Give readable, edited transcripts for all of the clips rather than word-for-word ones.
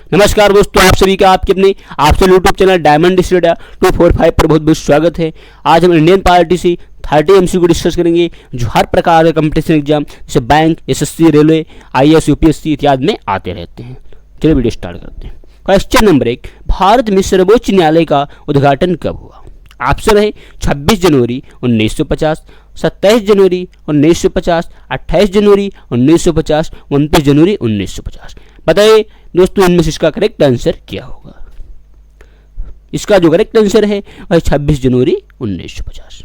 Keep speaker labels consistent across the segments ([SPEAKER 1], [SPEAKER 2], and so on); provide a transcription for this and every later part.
[SPEAKER 1] नमस्कार दोस्तों, आप सभी का आपके अपने आपसे यूट्यूब चैनल डायमंड स्टडी 245 पर बहुत बहुत स्वागत है। आज हम इंडियन पार्टी से 30 एमसीक्यू को डिस्कस करेंगे जो हर प्रकार के कंपटीशन एग्जाम जैसे bank, SSC, railway, IAS, UPSC इत्यादि में आते रहते हैं। चलिए वीडियो स्टार्ट करते हैं। क्वेश्चन नंबर 1, भारत में सर्वोच्च न्यायालय का उद्घाटन कब हुआ? ऑप्शन है 26 जनवरी 1950, 27 जनवरी 1950, 28 जनवरी 1950, 29 जनवरी 1950। बताइए दोस्तों, इनमें से इसका करेक्ट आंसर क्या होगा? इसका जो करेक्ट आंसर है वह 26 जनवरी 1950।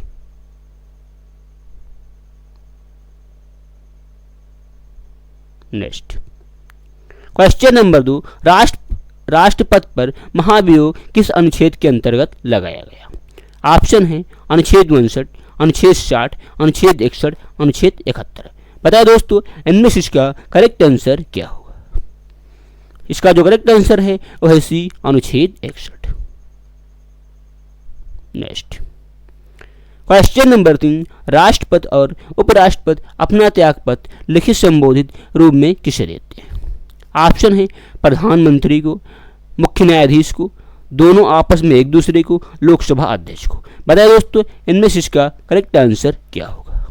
[SPEAKER 1] नेक्स्ट क्वेश्चन नंबर 2, राष्ट्रपति पर महाभियोग किस अनुच्छेद के अंतर्गत लगाया गया? ऑप्शन है अनुच्छेद 59, अनुच्छेद 60, अनुच्छेद 61, अनुच्छेद 71। बताया दोस्तों, इनमें से इसका करेक्ट आंसर क्या होगा? इसका जो करेक्ट आंसर है वह है सी, अनुच्छेद 61। नेक्स्ट क्वेश्चन नंबर 3, राष्ट्रपति और उपराष्ट्रपति अपना त्यागपत्र लिखित संबोधित रूप में किसे देते हैं? ऑप्शन है प्रधानमंत्री को, मुख्य न्यायाधीश को, दोनों आपस में एक दूसरे को, लोकसभा अध्यक्ष को। बताया दोस्तों, इनमें से इसका करेक्ट आंसर क्या होगा?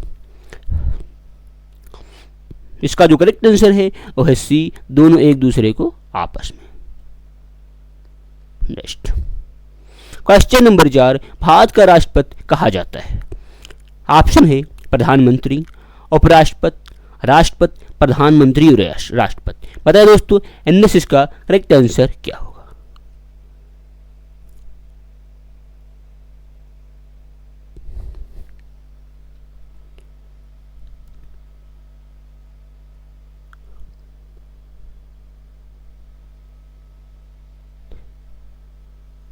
[SPEAKER 1] इसका जो करेक्ट आंसर है वह है सी, दोनों एक दूसरे को आपस में। नेक्स्ट क्वेश्चन नंबर 4, भारत का राष्ट्रपति कहा जाता है? ऑप्शन है प्रधानमंत्री, उपराष्ट्रपति, राष्ट्रपति, प्रधानमंत्री और राष्ट्रपति। बताया दोस्तों, इनमें से इसका करेक्ट आंसर क्या होगा?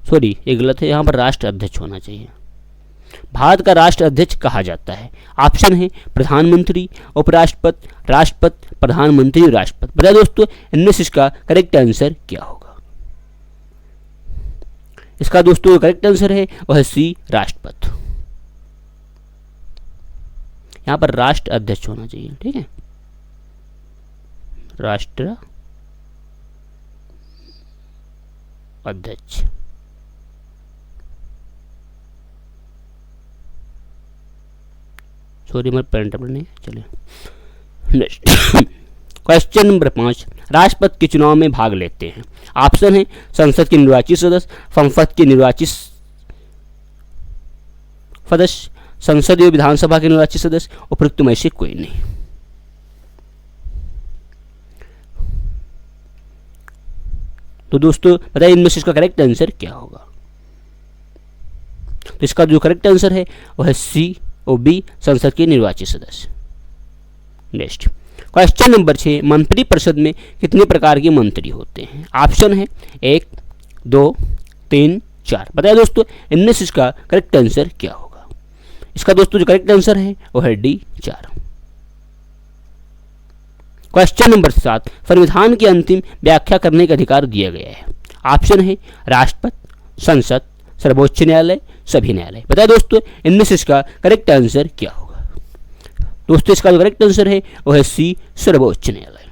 [SPEAKER 1] सॉरी, ये गलत है, यहाँ पर राष्ट्र अध्यक्ष होना चाहिए। भारत का राष्ट्र अध्यक्ष कहा जाता है? ऑप्शन है प्रधानमंत्री, उपराष्ट्रपति, राष्ट्रपति, प्रधानमंत्री और राष्ट्रपति। बताइए दोस्तों, इनमें से इसका करेक्ट आंसर क्या होगा? इसका दोस्तों करेक्ट आंसर है वह है सी, राष्ट्रपति। यहाँ पर राष्ट्र अध्यक्ष होना चाहिए, ठीक है, राष्ट्र अध्यक्ष। सॉरी, मेरा पेन टेबल नहीं है। चलिए नेक्स्ट क्वेश्चन नंबर 5, राष्ट्रपति के चुनाव में भाग लेते हैं? ऑप्शन है संसद के निर्वाचित सदस्य, संसद के निर्वाचित सदस्य, संसद एवं विधानसभा के निर्वाचित सदस्य, उपरोक्त में से कोई नहीं। तो दोस्तों बताइए, इनमें से इसका करेक्ट आंसर क्या होगा? तो इसका जो करेक्ट आंसर है वह है सी और बी, संसद के निर्वाचित सदस्य। नेक्स्ट क्वेश्चन नंबर 6, मंत्री परिषद में कितने प्रकार के मंत्री होते हैं? ऑप्शन है 1, 2, 3, 4। बताइए दोस्तों, इनमें से इसका करेक्ट आंसर क्या होगा? इसका दोस्तों जो करेक्ट आंसर है वह है डी, 4। क्वेश्चन नंबर 7, संविधान की अंतिम व्याख्या करने का अधिकार दिया गया है? ऑप्शन है राष्ट्रपति, संसद, सर्वोच्च न्यायालय, सभी न्यायालय। बताइए दोस्तों, इनमें से इसका करेक्ट आंसर क्या होगा? दोस्तों इसका जो करेक्ट आंसर है वह है सी, सर्वोच्च न्यायालय।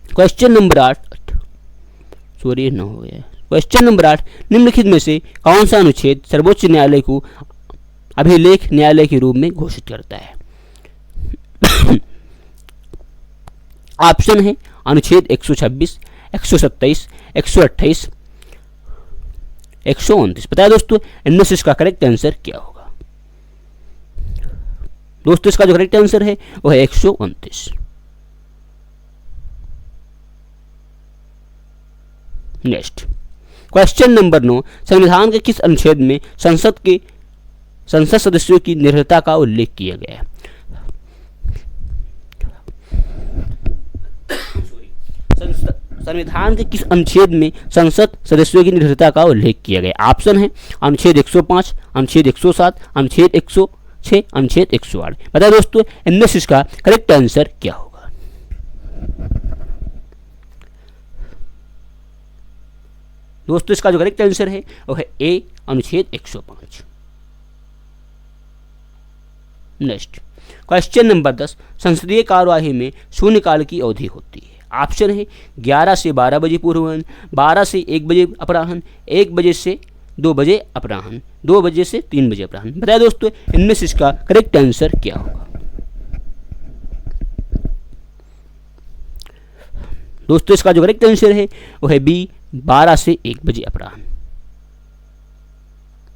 [SPEAKER 1] क्वेश्चन नंबर 8, सॉरी न हो गया। क्वेश्चन नंबर 8, निम्नलिखित में से कौन सा अनुच्छेद सर्वोच्च न्यायालय को अभिलेख न्यायालय के रूप में घोषित करता है? ऑप्शन है अनुच्छेद 126, 127, 128, 129। बताया दोस्तों, इनमें से इसका करेक्ट आंसर क्या होगा? दोस्तों इसका जो करेक्ट आंसर है वह है 129। नेक्स्ट क्वेश्चन नंबर 9, संविधान के किस अनुच्छेद में संसद सदस्यों की निर्भरता का उल्लेख किया गया है? संविधान के किस अनुच्छेद में संसद सदस्यों की निर्भरता का उल्लेख किया गया? ऑप्शन है अनुच्छेद 105, अनुच्छेद 107, अनुच्छेद 106, अनुच्छेद 108। बताइए दोस्तों, इनमें से इसका करेक्ट आंसर क्या होगा? दोस्तों इसका जो करेक्ट आंसर है वह है ए, अनुच्छेद 105। नेक्स्ट क्वेश्चन नंबर 10, संसदीय कार्यवाही में शून्यकाल की अवधि होती है? ऑप्शन है 11 से 12 बजे पूर्वाह्न, 12 से 1 बजे अपराह्न, 1 बजे से 2 बजे अपराह्न, 2 बजे से 3 बजे अपराह्न। बताया दोस्तों इनमें से इसका करेक्ट आंसर क्या होगा। दोस्तों इसका जो करेक्ट आंसर है वो है बी, 12 से 1 बजे अपराह्न।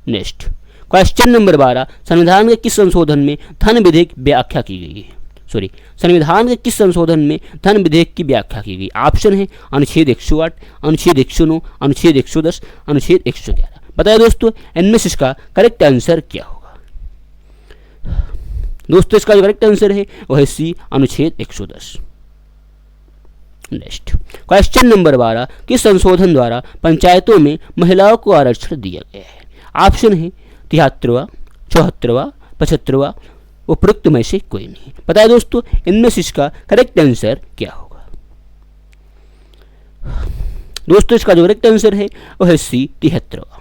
[SPEAKER 1] नेक्स्ट क्वेश्चन नंबर 12, संविधान के किस संशोधन में धन विधेयक व्याख्या की गई है। संविधान के किस संशोधन में धन विधेयक की व्याख्या की गई। ऑप्शन है अनुच्छेद 108, अनुच्छेद 109, अनुच्छेद 110, अनुच्छेद 111। बताया दोस्तों इनमें से इसका करेक्ट आंसर क्या होगा। दोस्तों इसका जो करेक्ट आंसर है वह है सी, अनुच्छेद 110। नेक्स्ट क्वेश्चन नंबर 12, किस संशोधन द्वारा पंचायतों में महिलाओं को आरक्षण दिया गया है। ऑप्शन है 73वां, 74वां, 75वां, उपरोक्त में से कोई नहीं। बताया दोस्तों इनमें से इसका करेक्ट आंसर क्या होगा। दोस्तों इसका जो करेक्ट आंसर है वह है सी, 73वां।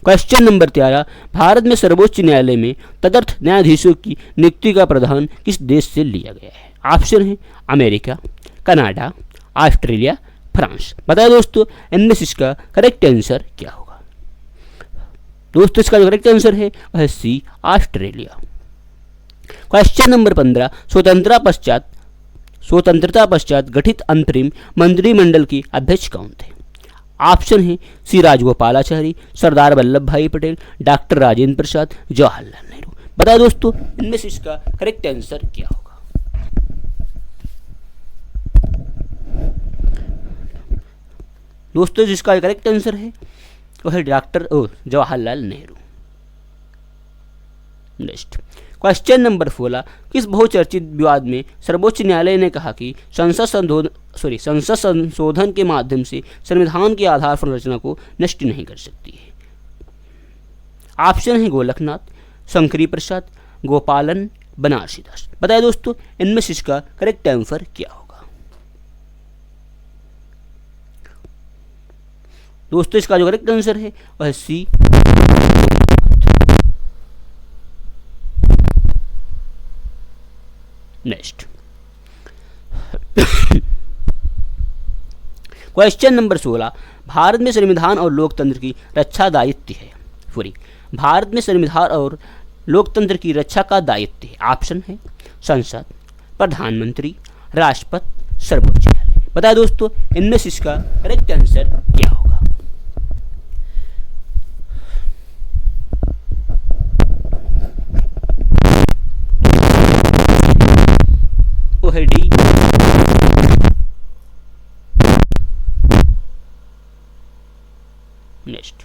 [SPEAKER 1] क्वेश्चन नंबर 13, भारत में सर्वोच्च न्यायालय में तदर्थ न्यायाधीशों की नियुक्ति का प्रावधान किस देश से लिया गया है। ऑप्शन है अमेरिका, कनाडा, ऑस्ट्रेलिया, फ्रांस। बताया दोस्तों इनमें से इसका करेक्ट आंसर क्या होगा। दोस्तों इसका जो करेक्ट आंसर है वह है सी, ऑस्ट्रेलिया। क्वेश्चन नंबर 15, स्वतंत्रता पश्चात गठित अंतरिम मंत्रिमंडल के अध्यक्ष कौन थे। ऑप्शन है सी, राजगोपालाचारी, सरदार वल्लभ भाई पटेल, डॉक्टर राजेंद्र प्रसाद, जवाहरलाल नेहरू। बताया दोस्तों इनमें से इसका करेक्ट आंसर क्या होगा। दोस्तों जिसका करेक्ट आंसर है वह है doctor Jawaharlal Nehru. Next question number 16, किस बहुचर्चित विवाद में सर्वोच्च न्यायालय ने कहा कि संसद संशोधन के माध्यम से संविधान की आधार संरचना को नष्ट नहीं कर सकती है। ऑप्शन है गोलकनाथ, शंकरी प्रसाद, गोपालन, बनारसी दास। बताया दोस्तों इनमें से इसका करेक्ट आंसर क्या होगा। दोस्तों इसका जो करेक्ट आंसर है वह है सी। नेक्स्ट क्वेश्चन नंबर 16, भारत में संविधान और लोकतंत्र की रक्षा दायित्व है। भारत में संविधान और लोकतंत्र की रक्षा का दायित्व है। ऑप्शन है संसद, प्रधानमंत्री, राष्ट्रपति, सर्वोच्च न्यायालय। बताया दोस्तों इनमें से इसका करेक्ट आंसर क्या होगा। वो है D. Next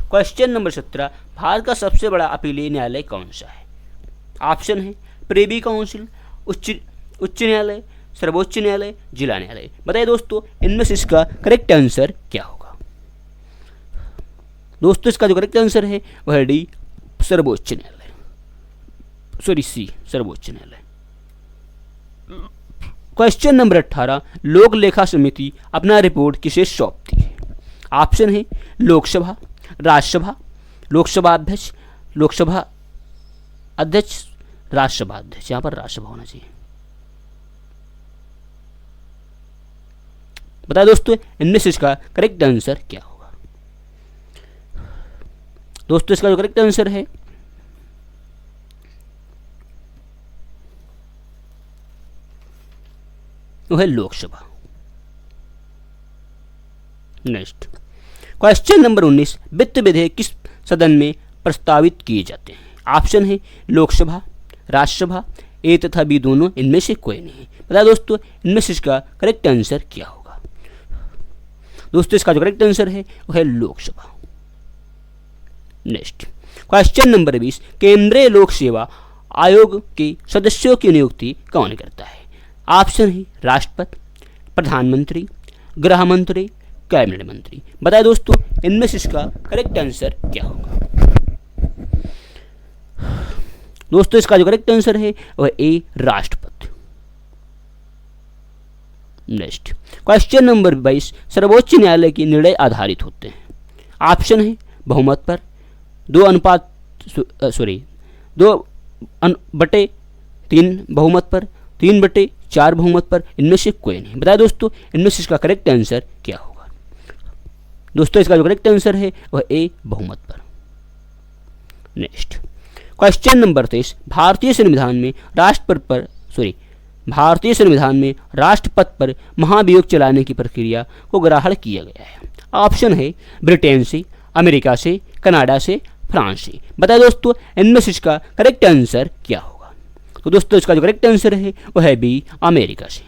[SPEAKER 1] question number 17, Bharat का सबसे बड़ा अपीलीय न्यायालय कौन सा है। ऑप्शन है प्रिवी काउंसिल, उच्च न्यायालय, सर्वोच्च न्यायालय, जिला न्यायालय। बताइए दोस्तों इनमें से इसका करेक्ट आंसर क्या होगा। दोस्तों इसका जो करेक्ट आंसर है वह है डी, सर्वोच्च न्यायालय, सी, सर्वोच्च न्यायालय। क्वेश्चन नंबर 18, लोक लेखा समिति अपना रिपोर्ट किसे सौंपती है। ऑप्शन है लोकसभा, राज्यसभा, लोकसभा अध्यक्ष, राज्यसभा अध्यक्ष। यहां पर राज्यसभा होना चाहिए। बताया दोस्तों इनमें से इसका करेक्ट आंसर क्या होगा। दोस्तों इसका जो करेक्ट आंसर है वह है लोकसभा। नेक्स्ट क्वेश्चन नंबर 19, वित्त विधेयक किस सदन में प्रस्तावित किए जाते हैं। ऑप्शन है लोकसभा, राज्यसभा, ए तथा बी दोनों, इनमें से कोई नहीं। बताया दोस्तों इनमें से इसका करेक्ट आंसर क्या होगा। दोस्तों इसका जो करेक्ट आंसर है वह है लोकसभा। नेक्स्ट क्वेश्चन नंबर 20, केंद्रीय लोक सेवा आयोग के सदस्यों की नियुक्ति कौन करता है। ऑप्शन है राष्ट्रपति, प्रधानमंत्री, गृह मंत्री, कैबिनेट मंत्री। बताए दोस्तों इनमें से इसका करेक्ट आंसर क्या होगा। दोस्तों इसका जो करेक्ट आंसर है वह ए, राष्ट्रपति। नेक्स्ट क्वेश्चन नंबर 22, सर्वोच्च न्यायालय के निर्णय आधारित होते हैं। ऑप्शन है बहुमत पर, 2/3 बहुमत पर, 3/4 बहुमत पर, इनमें से कोई नहीं। बताया दोस्तों इनमें से इसका करेक्ट आंसर क्या होगा। दोस्तों इसका जो करेक्ट आंसर है वह ए बहुमत पर। नेक्स्ट क्वेश्चन नंबर 23, भारतीय संविधान में राष्ट्रपति पर महाभियोग चलाने की प्रक्रिया को ग्रहण किया गया है। ऑप्शन है ब्रिटेन से, अमेरिका से, कनाडा से, फ्रांस से। बताए दोस्तों इनमें से इसका करेक्ट आंसर क्या होगा। तो दोस्तों इसका जो करेक्ट आंसर है वह है बी अमेरिका से।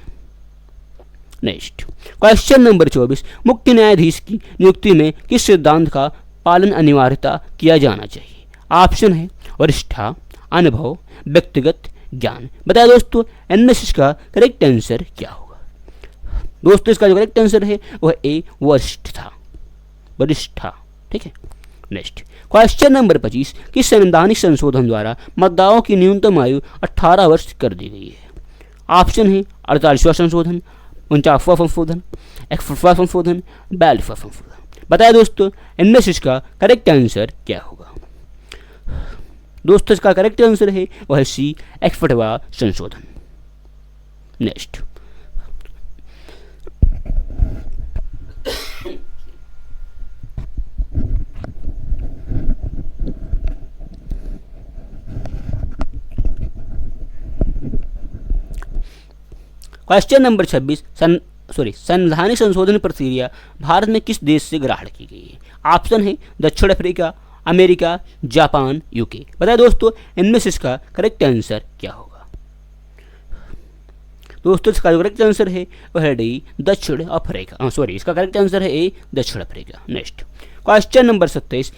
[SPEAKER 1] नेक्स्ट क्वेश्चन नंबर 24, मुख्य न्यायाधीश की नियुक्ति में किस सिद्धांत का पालन अनिवार्यता किया जाना चाहिए। ऑप्शन है वरिष्ठता, अनुभव, व्यक्तिगत ज्ञान। बताया दोस्तों इनमें से इसका करेक्ट आंसर क्या होगा। दोस्तों इसका जो करेक्ट आंसर है वह ए वरिष्ठता। ठीक है। नेक्स्ट क्वेश्चन नंबर 25, किस संवैधानिक संशोधन द्वारा मतदाताओं की न्यूनतम आयु 18 वर्ष कर दी गई है। ऑप्शन है 48वां संशोधन, 49वां संशोधन, 61वां संशोधन, 42वां संशोधन। बताया दोस्तों इनमें से इसका करेक्ट आंसर क्या होगा। दोस्तों इसका करेक्ट आंसर है वह है सी 61वां संशोधन। नेक्स्ट क्वेश्चन नंबर 26, संवैधानिक संशोधन प्रक्रिया भारत में किस देश से ग्रहण की गई है। ऑप्शन है दक्षिण अफ्रीका, अमेरिका, जापान, यूके। बताए दोस्तों इनमें से इसका करेक्ट आंसर क्या होगा। दोस्तों इसका जो करेक्ट आंसर है वह है डी दक्षिण अफ्रीका। इसका करेक्ट आंसर है ए दक्षिण अफ्रीका। नेक्स्ट क्वेश्चन नंबर 27,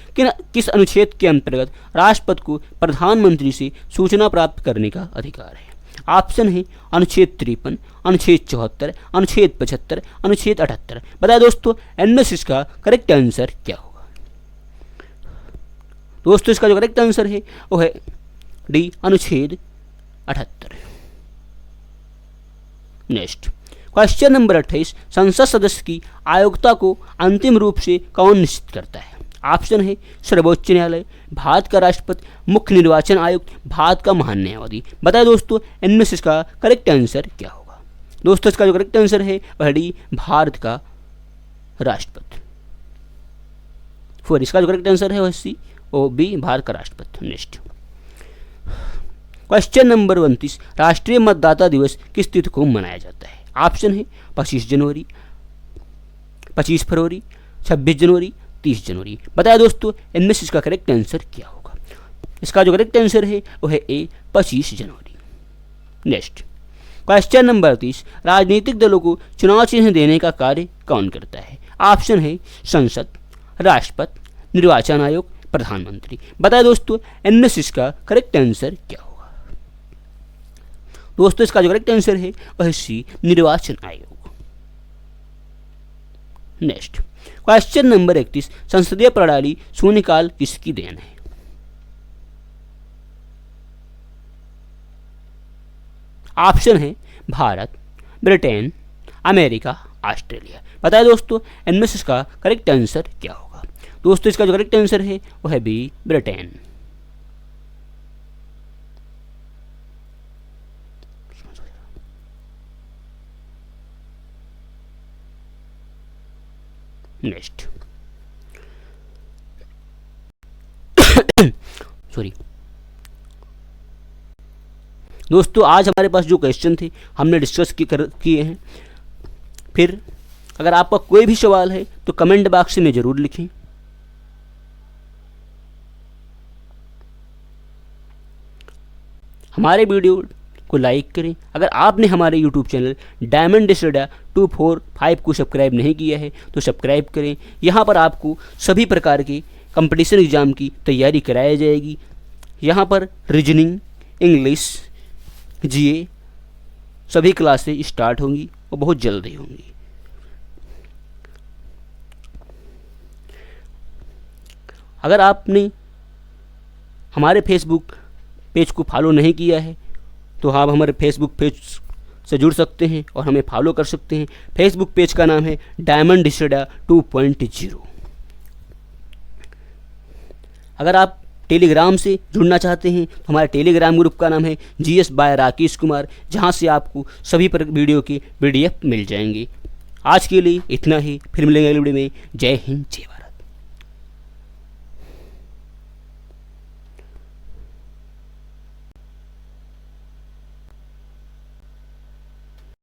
[SPEAKER 1] किस अनुच्छेद के अंतर्गत राष्ट्रपति को प्रधानमंत्री से सूचना प्राप्त करने का अधिकार है। ऑप्शन है अनुच्छेद 53, अनुच्छेद 74, अनुच्छेद 75, अनुच्छेद 78। बताया दोस्तों इनमें से इसका करेक्ट आंसर क्या होगा। दोस्तों इसका जो करेक्ट आंसर है वो है डी अनुच्छेद 78। नेक्स्ट क्वेश्चन नंबर 28, संसद सदस्य की अयोग्यता को अंतिम रूप से कौन निश्चित करता है। ऑप्शन है सर्वोच्च न्यायालय, भारत का राष्ट्रपति, मुख्य निर्वाचन आयुक्त, भारत का महान न्यायवादी। बताए दोस्तों इनमें से इसका करेक्ट आंसर क्या होगा। दोस्तों इसका जो करेक्ट आंसर है वह डी भारत का राष्ट्रपति। इसका जो करेक्ट आंसर है वह सी ओ बी भारत का राष्ट्रपति। नेक्स्ट क्वेश्चन नंबर 29, राष्ट्रीय मतदाता दिवस किस तिथि को मनाया जाता है। ऑप्शन है 25 जनवरी, 25 फरवरी, 26 जनवरी, 30 जनवरी। बताया दोस्तों इनमें से इसका करेक्ट आंसर क्या होगा। इसका जो करेक्ट आंसर है वो है ए 25 जनवरी। नेक्स्ट क्वेश्चन नंबर 30, राजनीतिक दलों को चुनाव चिन्ह देने का कार्य कौन करता है। ऑप्शन है संसद, राष्ट्रपति, निर्वाचन आयोग, प्रधानमंत्री। बताया दोस्तों इनमें से इसका करेक्ट आंसर क्या होगा। दोस्तों इसका जो करेक्ट आंसर है वह सी निर्वाचन आयोग। नेक्स्ट क्वेश्चन नंबर 31, संसदीय प्रणाली शून्यकाल किसकी देन है। ऑप्शन है भारत, ब्रिटेन, अमेरिका, ऑस्ट्रेलिया। बताया दोस्तों इनमें से इसका करेक्ट आंसर क्या होगा। दोस्तों इसका जो करेक्ट आंसर है वह है बी ब्रिटेन। नेक्स्ट दोस्तों आज हमारे पास जो क्वेश्चन थे हमने डिस्कस किए हैं। फिर अगर आपका कोई भी सवाल है तो कमेंट बॉक्स में ज़रूर लिखें। हमारे वीडियो को लाइक करें। अगर आपने हमारे YouTube चैनल डायमंड डिस्ट्रिक्ट 245 को सब्सक्राइब नहीं किया है तो सब्सक्राइब करें। यहाँ पर आपको सभी प्रकार के कंपटीशन एग्ज़ाम की तैयारी कराई जाएगी। यहाँ पर रीजनिंग, इंग्लिश, जीए सभी क्लासें स्टार्ट होंगी और बहुत जल्दी होंगी। अगर आपने हमारे फेसबुक पेज को फॉलो नहीं किया है तो आप हमारे फेसबुक पेज से जुड़ सकते हैं और हमें फॉलो कर सकते हैं। फेसबुक पेज का नाम है डायमंड डिस्ट्रिक्ट 2.0। अगर आप टेलीग्राम से जुड़ना चाहते हैं तो हमारे टेलीग्राम ग्रुप का नाम है GS बाय राकेश कुमार, जहां से आपको सभी वीडियो की PDF मिल जाएंगी। आज के लिए इतना ही, फिर मिलेंगे अगले वीडियो में। जय हिंद, जय भारत।